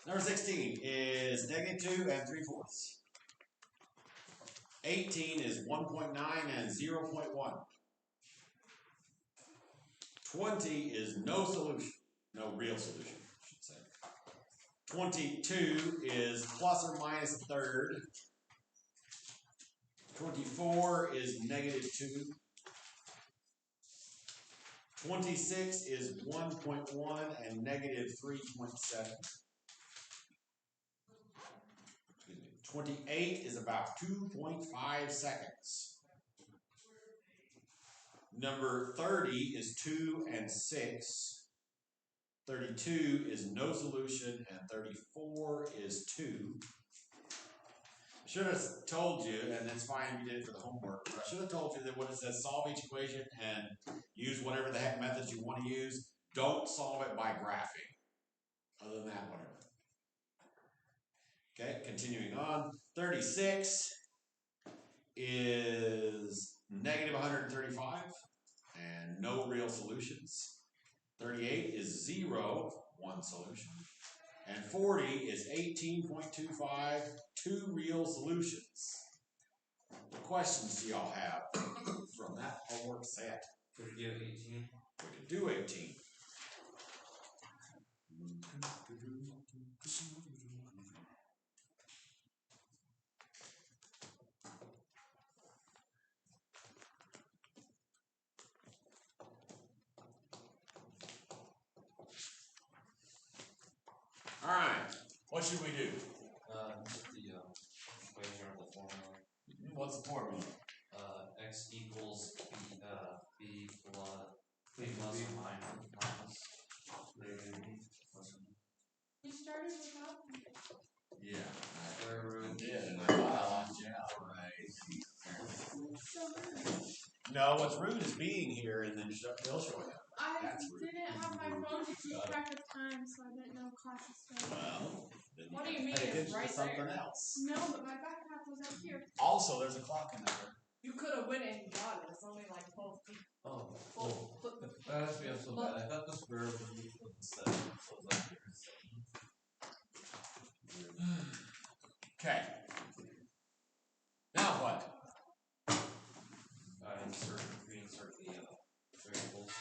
Number 16 is -2 and 3/4. 18 is 1.9 and 0.1. 20 is no solution, no real solution, I should say. 22 is plus or minus a third. 24 is -2. 26 is 1.1 and -3.7. 28 is about 2.5 seconds. Number 30 is 2 and 6. 32 is no solution, and 34 is 2. I should have told you, and it's fine if you did it for the homework, but I should have told you that when it says solve each equation and use whatever the heck methods you want to use, don't solve it by graphing. Other than that, whatever. Okay, continuing on. 36 is -135 and no real solutions. 38 is 0, 1 solution. And 40 is 18.25, 2 real solutions. What questions do y'all have from that homework set? Could we do 18? We could do 18. All right, what should we do? Just the equation or the formula. What's the formula? X equals b plus or minus. You started without me. Yeah, Square root. I did, and I thought I lost you out, right? So rude. No, what's rude is being here and then they'll show up. I That's rude. didn't have my phone to keep track of time, so I didn't know class was starting. Well, then What do you mean? pay It's attention right to something there. else. No, but my backpack was up here. Also, there's a clock in there. You could have went and got it. It's only like 12 feet. Oh, Well, that must be so bad. I thought the square root was instead. So it's like Okay. Now what? reinsert the variables.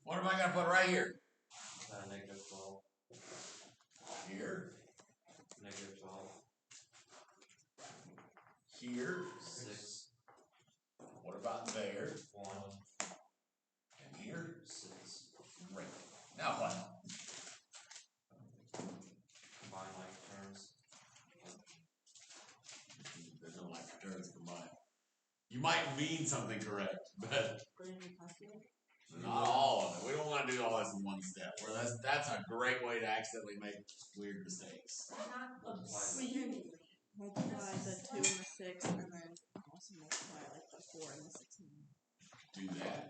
What am I going to put right here? -12. Here. -12. Here. 6. What about there? 1. And here? 6. Great. Now what? Combine like terms. There's no like terms combined. You might mean something correct, but not all of it. We don't want to do all this in one step. Where that's a great way to accidentally make weird mistakes. We can multiply the 2 and the 6, and then also multiply like the 4 and the 16. Do that.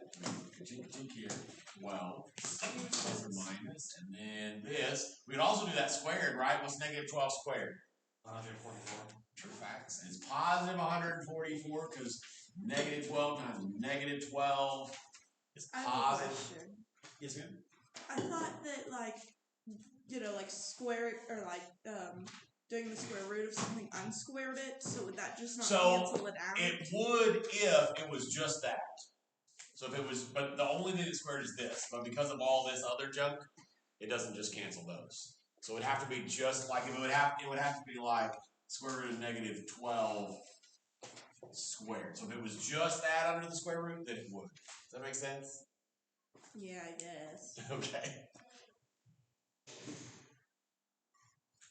Chink here. 12 plus or minus, and then this. We could also do that squared, right? What's -12 squared? 144. True facts. And it's positive 144 because -12 times -12 is I have a positive. question. Yes, ma'am. I thought that like square it or like doing the square root of something unsquared it, so would that just not cancel it out? It would if it was just that. So if it was, but the only thing that's squared is this. But because of all this other junk, it doesn't just cancel those. So it would have to be just like it would have to be like square root of -12 squared. So if it was just that under the square root, then it would. Does that make sense? Yeah, I guess. Okay.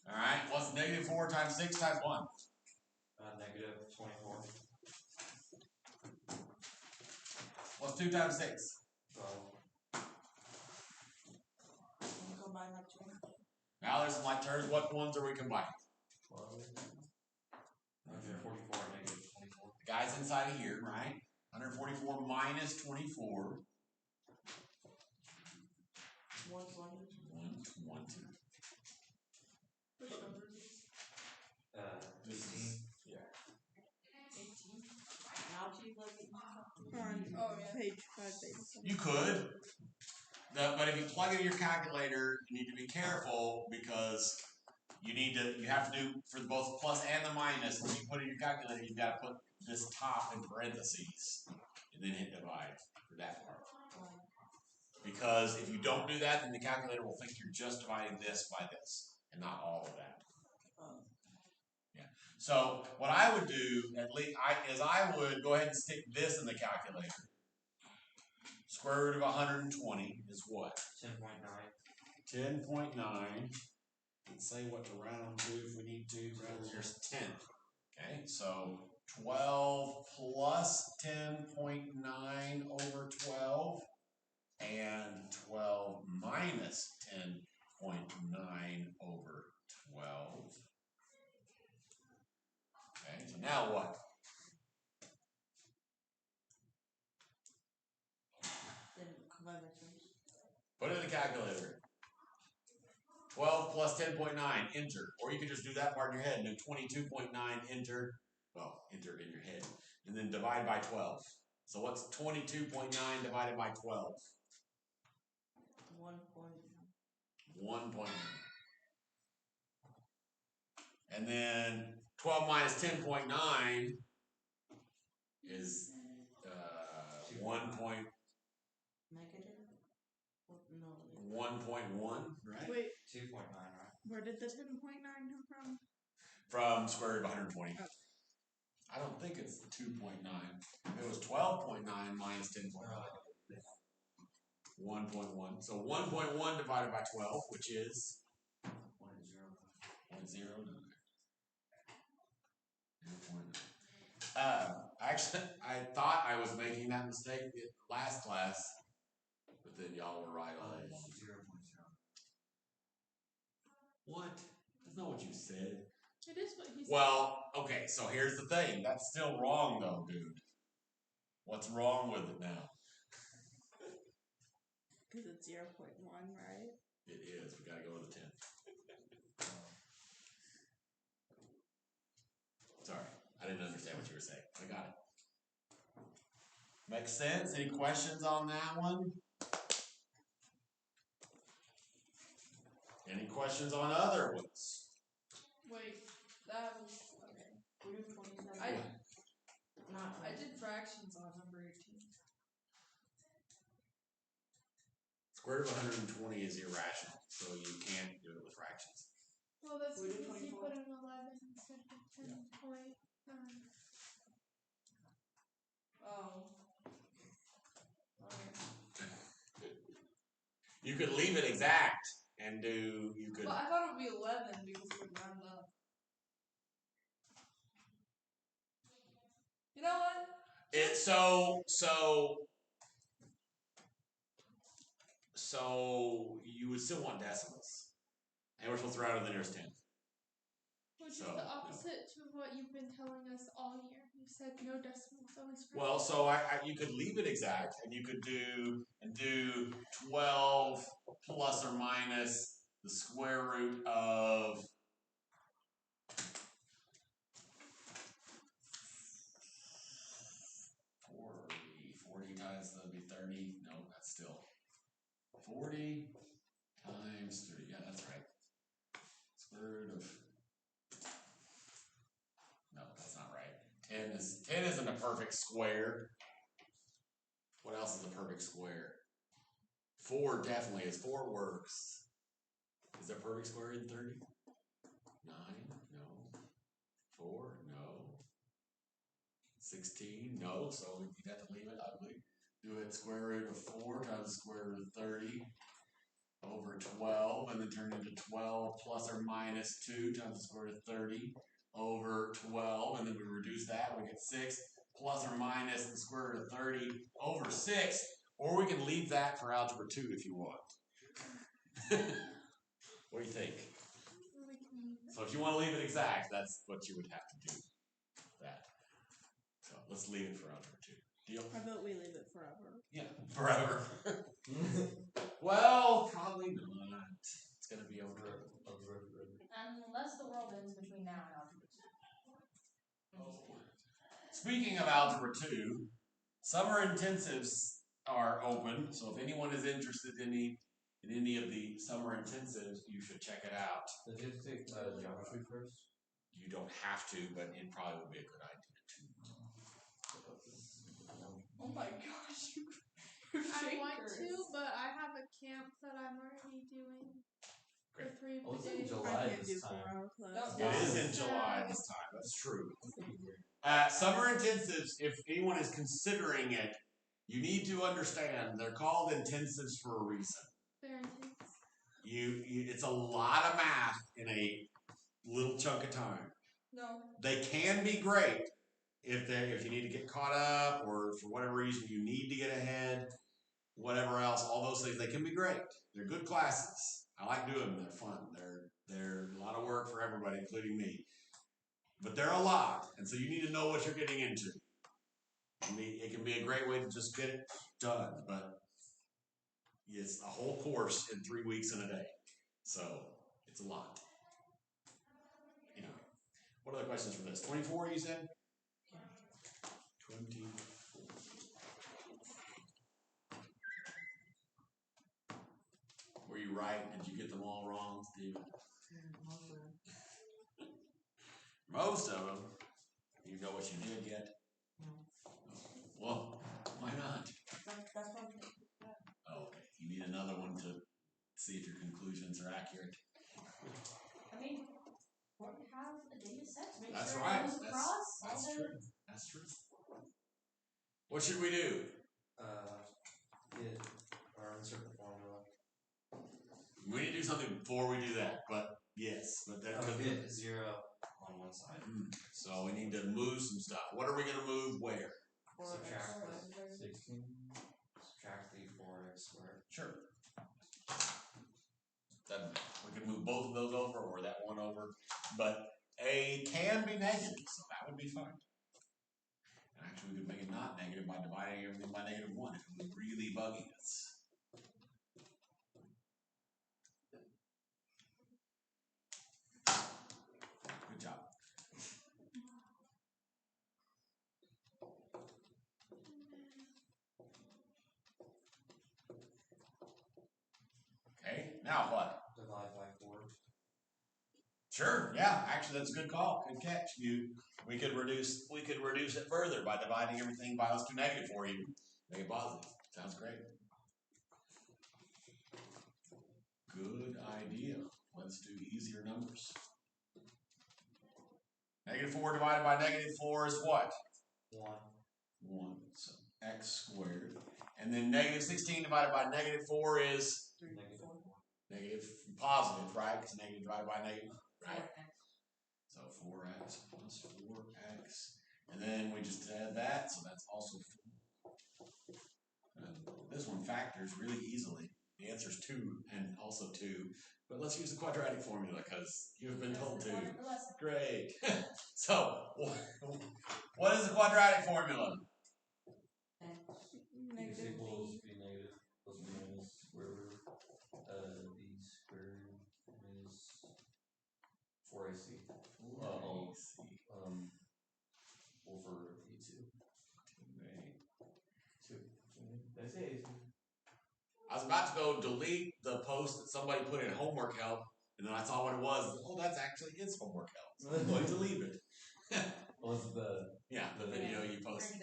All right. What's -4 times 6 times 1? -24. What's 2 times 6? 12. Combine like 2. Now there's some like terms. What ones are we combining? 12. 144 -24. The guy's inside of here, right? 144 minus 24. 120. 120. push over these. 15. On page 587. You could. But if you plug in your calculator, you need to be careful because you have to do for both the plus and the minus. When you put in your calculator, you've got to put this top in parentheses and then hit divide for that part. Because if you don't do that, then the calculator will think you're just dividing this by this and not all of that. Yeah. So what I would do is I would go ahead and stick this in the calculator. Square root of 120 is what? 10.9. 10.9. Let's say what to round to if we need to. Here's 10. Okay, so 12 plus 10.9 over 12 and 12 minus 10.9 over 12. Okay, so now what? Put it in the calculator. 12 plus 10.9, enter. Or you can just do that part in your head and do 22.9, enter. Well, enter in your head. And then divide by 12. So what's 22.9 divided by 12? 1.9. And then 12 minus 10.9 is 1. Negative? No. 1.1, right? Wait, 2.9, right? where did the 10.9 come from? From square root of 120. Oh. I don't think it's 2.9. It was 12.9 minus 10.9. 1.1. So 1.1 divided by 12, which is 0.09. Actually, I thought I was making that mistake in last class, but then y'all were right all along. 0.0. What? That's not what you said. It is what he said. Well, okay, so here's the thing. That's still wrong, though, dude. What's wrong with it now? Because it's 0.1, right? It is. We gotta go to the 10. Sorry, I didn't understand what you were saying. I got it. Makes sense? Any questions on that one? Any questions on other ones? Wait, that was okay. We do 27. I did fractions on number 18. Square root of 120 is irrational, so you can't do it with fractions. Well, that's We did because you 24. put an 11 instead of 10.9. Oh. You could leave it exact and do, you could, Well, I thought it would be 11 because it would round up. You know what? so you would still want decimals. And we're supposed to round to the nearest 10. Which So, is the opposite to what you've been telling us all year. You said no decimals, always fractions. Well, so you could leave it exact, and you could do 12 plus or minus the square root of 40 times, that'd be 30. No, that's still 40 times 3. Yeah, that's right. Square root of, no, that's not right. 10 isn't a perfect square. What else is a perfect square? 4 definitely is. 4 works. Is there a perfect square in 30? 9? No. 4? No. 16? No. So you'd have to leave it ugly. Do it square root of 4 times square root of 30 over 12, and then turn it into 12 plus or minus 2 times the square root of 30 over 12, and then we reduce that, we get 6 plus or minus the square root of 30 over 6, or we can leave that for algebra 2 if you want. What do you think? So if you want to leave it exact, that's what you would have to do. That. So let's leave it for algebra 2. Deal? How about we leave it forever? Yeah, forever. Well, probably not. It's gonna be over. Unless the world ends between now and algebra 2. Oh. speaking of Algebra 2, summer intensives are open, so if anyone is interested in any of the summer intensives, you should check it out. Did you take geometry first? You don't have to, but it probably would be a good idea too. Oh my gosh. I want to, but I have a camp that I'm already doing for Great. 3 Oh, it's in days. July. I can't do this time. 4-hour class. It is in July this time. That's true. Summer intensives, if anyone is considering it, you need to understand they're called intensives for a reason. They're intense. It's a lot of math in a little chunk of time. No. They can be great if you need to get caught up or for whatever reason you need to get ahead, whatever else. All those things, they can be great. They're good classes. I like doing them. They're fun. They're a lot of work for everybody, including me. But they're a lot, and so you need to know what you're getting into. It can be a great way to just get it done, but it's a whole course in 3 weeks and a day. So it's a lot. Anyway, what other questions for this? 24, you said? 24. Were you right? Did you get them all wrong, Steven? Most of them. You know what you did yet? No. Well, why not? That's what I'm thinking. Oh, okay. You need another one to see if your conclusions are accurate. I mean, what you have a data set to make That's sure right. it goes across. That's true. That's true. What should we do? Get or insert the formula. We need to do something before we do that, but yes. But that could be. Get 0 on one side. So we need to move some stuff. What are we going to move where? Subtract 16. Subtract the 4x squared. Sure. We can move both of those over or that one over. But A can be negative, so that would be fine. And actually, we could make it not negative by dividing everything by -1 if it was really bugging us. Good job. Okay, now what? Divide by 4. Sure, yeah, actually that's a good call. Good catch. We could reduce it further by dividing everything by, let's do -4 even. Make it positive. Sounds great. Good idea. Let's do easier numbers. -4 divided by -4 is what? 1. 1. So x squared. And then -16 divided by -4 is negative positive, right? Because negative divided by negative, right? So 4x plus 4x. And then we just add that, so that's also 4. This one factors really easily. The answer is 2 and also 2. But let's use the quadratic formula because you've been told to. Great. So, what is the quadratic formula? X equals b negative plus b minus square root b squared minus 4ac. Over b2. 2. Did I say AC? I was about to go delete the post that somebody put in homework help, and then I saw what it was. Oh, that's actually his homework help. So I'm going to leave it. Was the video you posted.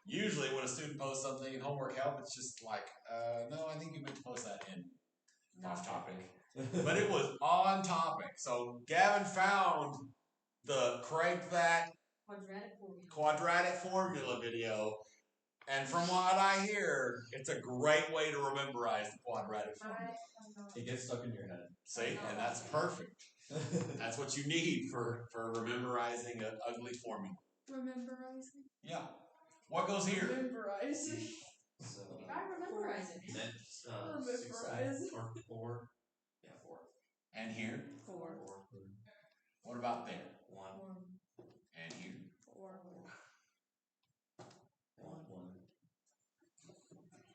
Usually when a student posts something in homework help, it's just like, no, I think you meant to post that in off topic. But it was on topic. So Gavin found the crank that quadratic formula video. And from what I hear, it's a great way to memorize the quadratic formula. It gets stuck in your head. See, and that's perfect. That's what you need for memorizing an ugly formula. Rememberizing. Yeah. What goes here? Memorizing. So I rememberize it. that's Memorize. 16 or 4. Yeah, 4. And here? 4. What about there? 1. And here? 4. 1.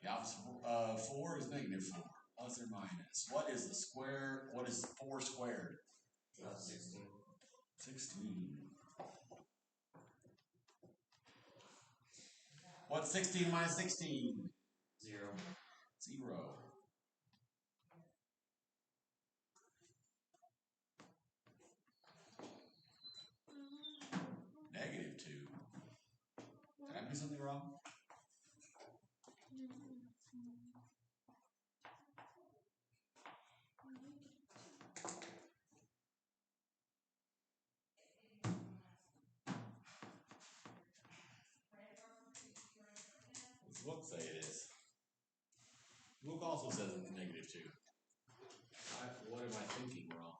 The opposite of 4 is -4. Plus or minus. What is the square? What is 4 squared? 16. 16. What's 16 minus 16? 0. 0. Negative 2. Did I do something wrong? This book say it is. The book also says it's negative 2. What am I thinking wrong?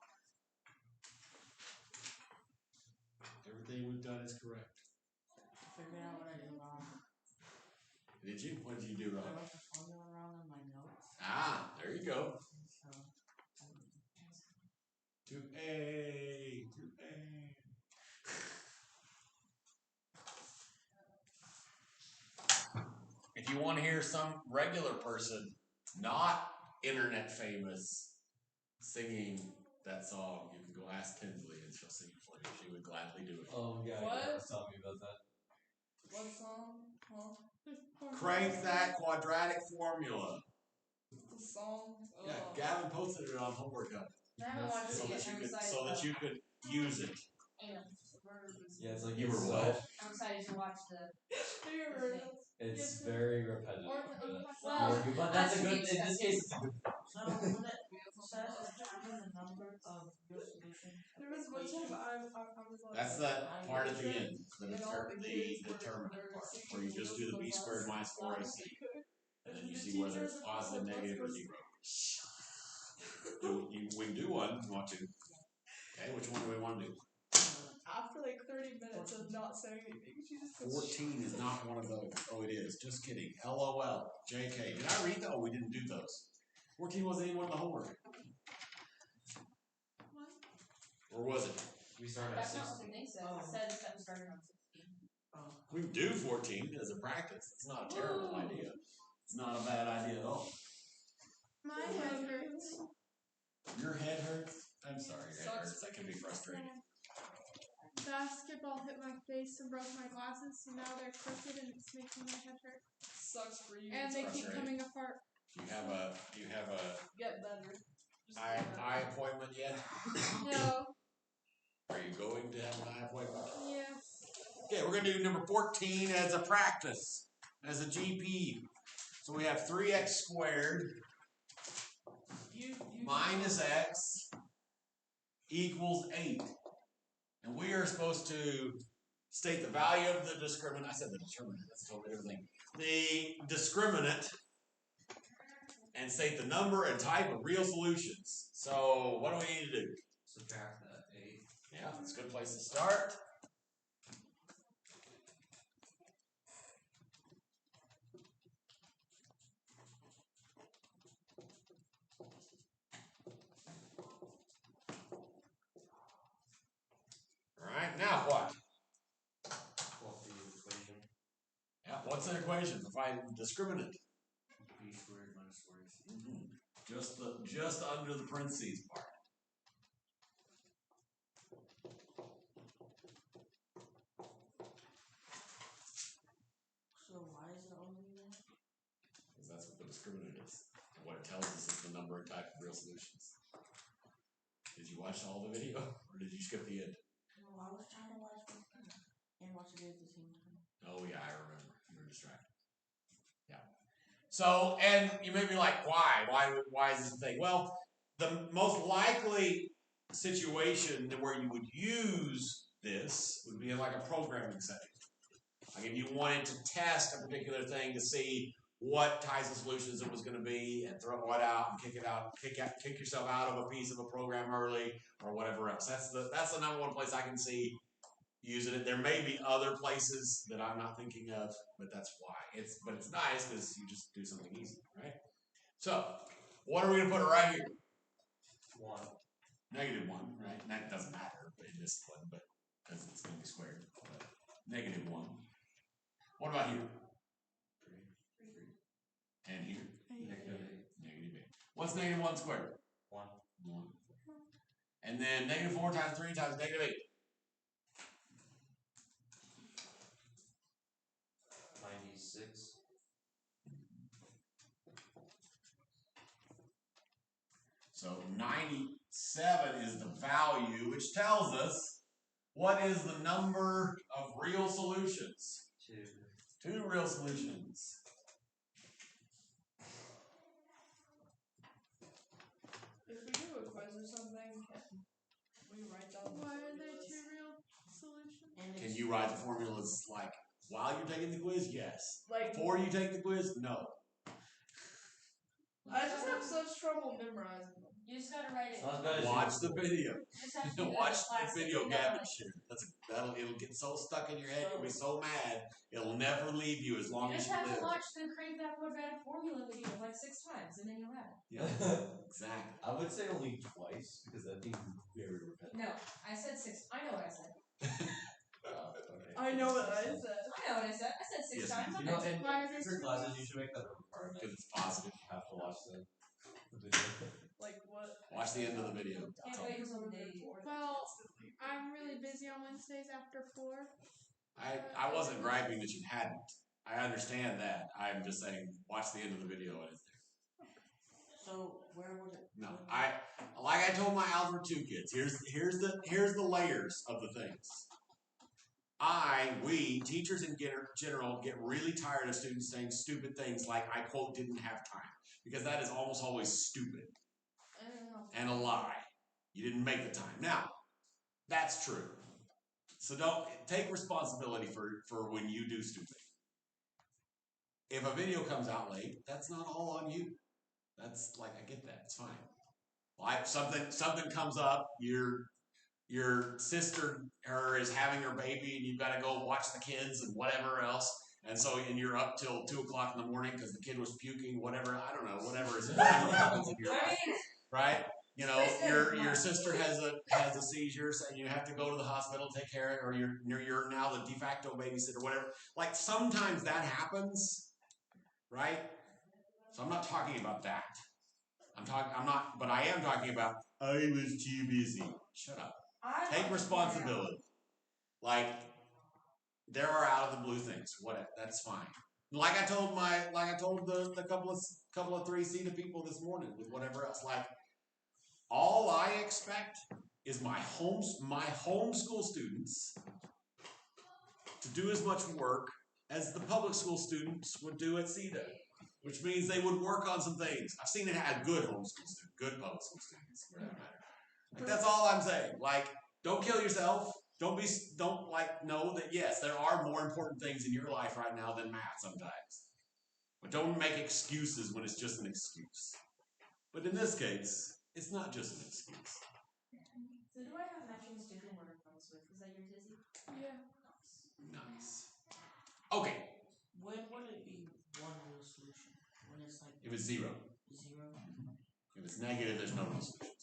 Everything we've done is correct. Figured out what I did wrong. Did you? What did you do I wrong? wrote the formula wrong in my notes. Ah, there you go. So, 2A. 2A. If you want to hear some regular person, not internet famous, singing that song, you can go ask Tinsley and she'll sing it for you. She would gladly do it. Oh, yeah, What? you was telling me about that. what song? Huh? Crank that quadratic formula. The song? Yeah, Gavin posted it on Homework Hub I haven't watched so it that yet. so that you could use it. Yeah, it's like You it's were so, what? I'm excited to watch the thing. it's very repetitive. Well, But that's as a to good. be In this expected. case, it's a good. So when it says determine the number of your solution There was one equation, time I was like, That's that part at the end, the determinant part, where you just do the b squared minus 4ac, and then you see whether it's positive, negative, or 0. We can do one if you want to. Okay, which one do we want to do? after like 30 minutes of not saying anything, she just goes, 14 is not one of those. Oh, it is. Just kidding. LOL. JK. Did I read that? Oh, we didn't do those. 14 wasn't even one of the homework. What? Or was it? We started at That's not what 16. the thing says. Oh. It says that we started on 16. oh, We can do 14 as a practice. It's not a terrible idea. It's not a bad idea at all. My head hurts. Your head hurts? I'm sorry, your head hurts. That can be frustrating. Basketball hit my face and broke my glasses, so now they're crooked and it's making my head hurt. sucks for you. And they keep frustrating. coming apart. Do you have a Get better. Just eye appointment yet? No. Are you going to have an eye appointment? Yes. Okay, we're gonna do number 14 as a practice, as a GP. So we have 3x squared you minus x equals 8. And we are supposed to state the value of the discriminant. I said the determinant, that's totally everything. The discriminant and state the number and type of real solutions. So what do we need to do? Subtract that 8. Yeah, that's a good place to start. Alright, now what? What's the equation? Yeah, what's an equation for finding the discriminant? B squared minus 4ac. Just under the parentheses part. So why is it only there? Because that's what the discriminant is. And what it tells us is the number and type of real solutions. Did you watch all the video? Or did you skip the end? No, I was trying to watch both and watch it at the same time. Oh yeah, I remember. You were distracted. Yeah. So, and you may be like, why? Why is this a thing? Well, the most likely situation where you would use this would be in like a programming setting. Like if you wanted to test a particular thing to see what types of solutions it was going to be and throw it out and kick yourself out of a piece of a program early or whatever else. That's the number one place I can see using it. There may be other places that I'm not thinking of, but that's why. It's nice because you just do something easy, right? So, what are we going to put right here? 1. -1, right? And that doesn't matter in this one, but because it's going to be squared. But -1. What about here? 3. And here? Negative 8. -8. What's -1 squared? 1. 1. And then -4 times 3 times -8. 96. So 97 is the value, which tells us what is the number of real solutions. 2 real solutions. If we do a quiz or something, can we write down the Why are there formulas? 2 real solutions? And Can you write the formulas like while you're taking the quiz? Yes. Like, Before you take the quiz? No. I just have such trouble memorizing them. You just gotta write it. Watch the video. You just have to do Watch the classic, video you know, Gavin like- shared. It'll get so stuck in your head. You'll be so mad. It'll never leave you as long You as just you have to live. watch the Create That Quadratic Formula video like 6 times, and then you'll have it. Yeah, exactly. I would say only twice because I think it's very repetitive. No, I said 6. I know what I said. Oh, okay. I know what I said. I know what I said. I said 6 Yes, times. You know, in Why are there future 2 classes, you should make that a requirement. Because it's positive. You have to watch the video. Like what? Watch the end of the video. Can't wait until the day. Well, I'm really busy on Wednesdays after 4. I wasn't griping that you hadn't. I understand that. I'm just saying, watch the end of the video and it's there. So where would it? No, like I told my Algebra 2 kids. Here's the layers of the things. We teachers in general get really tired of students saying stupid things like I quote didn't have time because that is almost always stupid and a lie. You didn't make the time. Now, that's true. So don't take responsibility for when you do stupid. If a video comes out late, that's not all on you. That's like I get that. It's fine. Like something comes up, your sister is having her baby and you've got to go watch the kids and whatever else. And you're up till 2 o'clock in the morning because the kid was puking, whatever, I don't know, whatever happens in your life. Right? You know, your sister has a seizure and you have to go to the hospital, take care of it, or you're now the de facto babysitter, whatever. Like sometimes that happens, right? So I'm not talking about that. But I am talking about I was too busy. Shut up. Take responsibility. Like there are out of the blue things. That's fine. Like I told the couple of 3C to people this morning with whatever else. Like all I expect is my homeschool students to do as much work as the public school students would do at CETA, which means they would work on some things. I've seen it have good homeschool students, good public school students, for that matter. Like that's all I'm saying. Like, don't kill yourself. Don't know that yes, there are more important things in your life right now than math sometimes. But don't make excuses when it's just an excuse. But in this case, it's not just an excuse. So do I have matching student where it comes with? Is that your Tizzy? Yeah. Nice. Okay. When would it be one real solution? When it's like If it's 0. 0? If it's negative, there's no real solutions.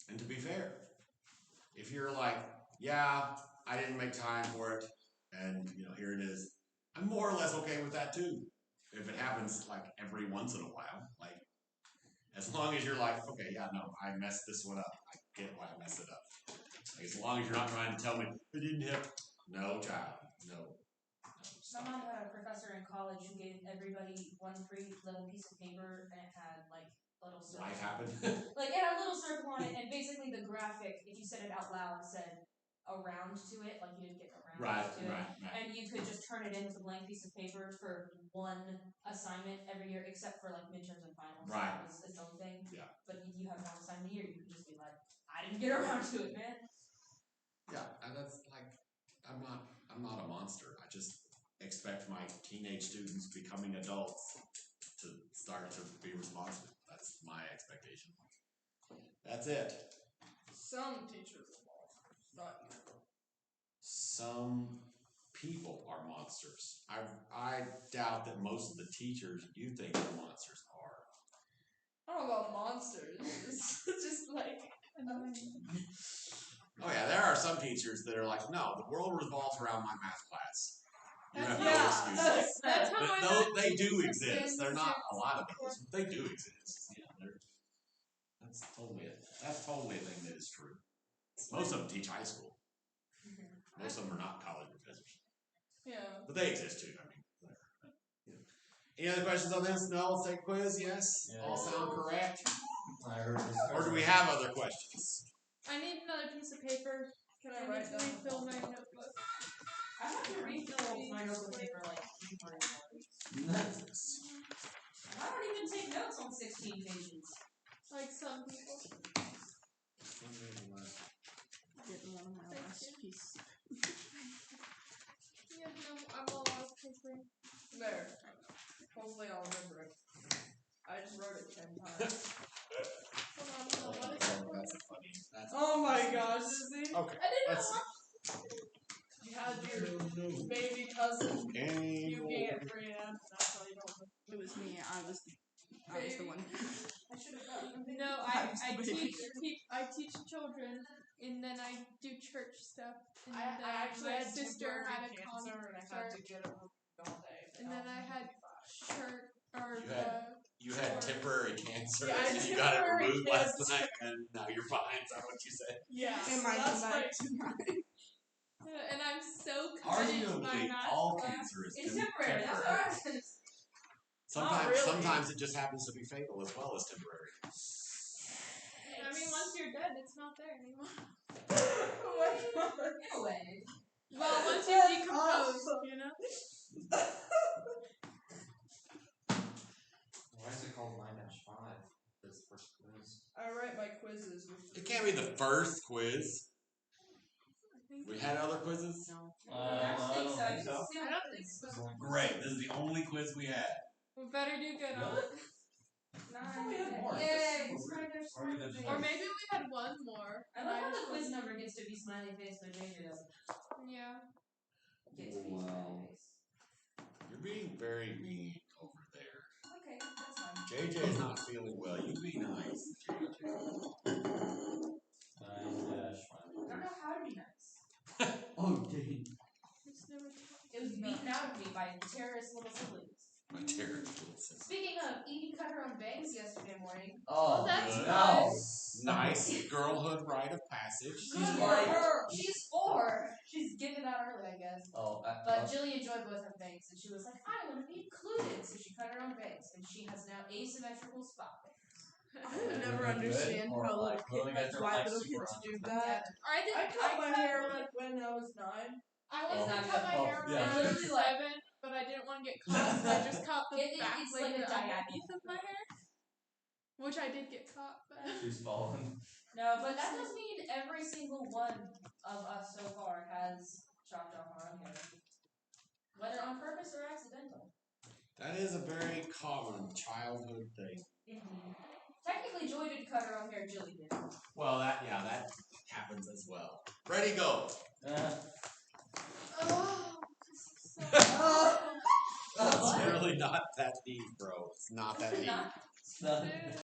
And to be fair, if you're like, yeah, I didn't make time for it, and here it is, I'm more or less okay with that too. If it happens like every once in a while, like as long as you're like, okay, yeah, no, I messed this one up. I get why I messed it up. Like, as long as you're not trying to tell me I didn't have, no child, no. My mom had a professor in college who gave everybody one free little piece of paper and it had like little circle. Life happened. Like it had a little circle on it and basically the graphic, if you said it out loud, said around to it, like you didn't get around to it. Right. And you could just turn it into a blank piece of paper for one assignment every year, except for like midterms and finals. Right. That was its own thing. Yeah. But you have one assignment a year, you could just be like, I didn't get around to it, man. Yeah, and that's like, I'm not a monster. I just expect my teenage students becoming adults to start to be responsible. That's my expectation. That's it. Some teachers are monsters, not you. Some people are monsters. I doubt that most of the teachers you think are monsters are. I don't know about monsters. It's just like Oh yeah, there are some teachers that are like, no, the world revolves around my math class. You have no Yeah. excuses. That's how But my those, math they do teachers have exist. been They're not a since lot of those, but they do exist. Yeah, That's totally a thing that is true. Most of them teach high school. Most of them are not college professors. Yeah. But they exist too. I mean, whatever. Any other questions on this? No? Let's take a quiz. Yes? Yeah. All sound correct? I heard this. Or do we have other questions? I need another piece of paper. Can I I need write to down? refill my notebook. I have to refill my notebook paper like 3 times. I don't even take notes on 16 pages. Like some people. Didn't want my Thank last you. piece. Yeah, no, I'm all out of paper. There. Hopefully I'll remember it. I just wrote it 10 times. Hold on, what is it? That's funny. That's Oh my gosh, Izzy. okay. I didn't Let's know. You had your baby cousin see. puking at Brianna. That's how you know. It was me. I was the one. I should have gotten No, I I was teach children, and then I do church stuff. And I then actually my had sister had a cancer and I had to get it removed all day. and then I had church or You had temporary cancer Yeah, I had and you got it temporary removed last cancer. night, and now you're fine. Is that what you said? Yeah, And mine that's tonight. right. and I'm so committed to my Arguably, math all class. cancer is It's temporary. That's what I said. Sometimes, really. sometimes it just happens to be fatal as well as temporary. I mean, once you're dead, it's not there anymore. Oh my god. In a way. Well, once you That's decompose, awesome. you know. Why is it called 9-5? This first quiz. I write my quizzes with It can't be the first quiz. I think We had other quizzes? No. I don't think so. I don't think so. Great. This is the only quiz we had. We better do good on it. thought we had more. Yay! This is what we did Or first. maybe we had one more. I love how the quiz number gets to be smiley face, but JJ doesn't Yeah. get to be smiley face. You're being very mean over there. Okay, that's fine. JJ is not feeling well. You be nice, JJ. 9-5. I don't know how to be nice. Oh, dang. It's never It was beaten out of me by terrorist little siblings. My terrible little sister. Speaking of, Edie cut her own bangs yesterday morning. Oh, that's good. no. Nice girlhood rite of passage. Good She's for like- her. She's 4. She's getting it out early, I guess. Oh, But Jilly enjoyed both her bangs, and she was like, I want to be included. So she cut her own bangs, and she has now asymmetrical spot bangs. I would never understand Or how like, little little kids, guys are why like little super kids do uncool. that. I cut my hair like when I was 9. I wanted It's to not cut good. my Oh, hair when yeah. I was Literally like- 7, but I didn't want to get caught, so I just caught the back, It's like like a the diagonal. underneath of my hair. Which I did get caught, but She's fallen. No, but that does mean every single one of us so far has chopped off our own hair. Whether on purpose or accidental. That is a very common childhood thing. Indeed. Technically, Joy didn't cut her own hair, Jilly did. Well, that happens as well. Ready, go. oh, this is so It's really not that deep, bro. It's not that deep. Not No.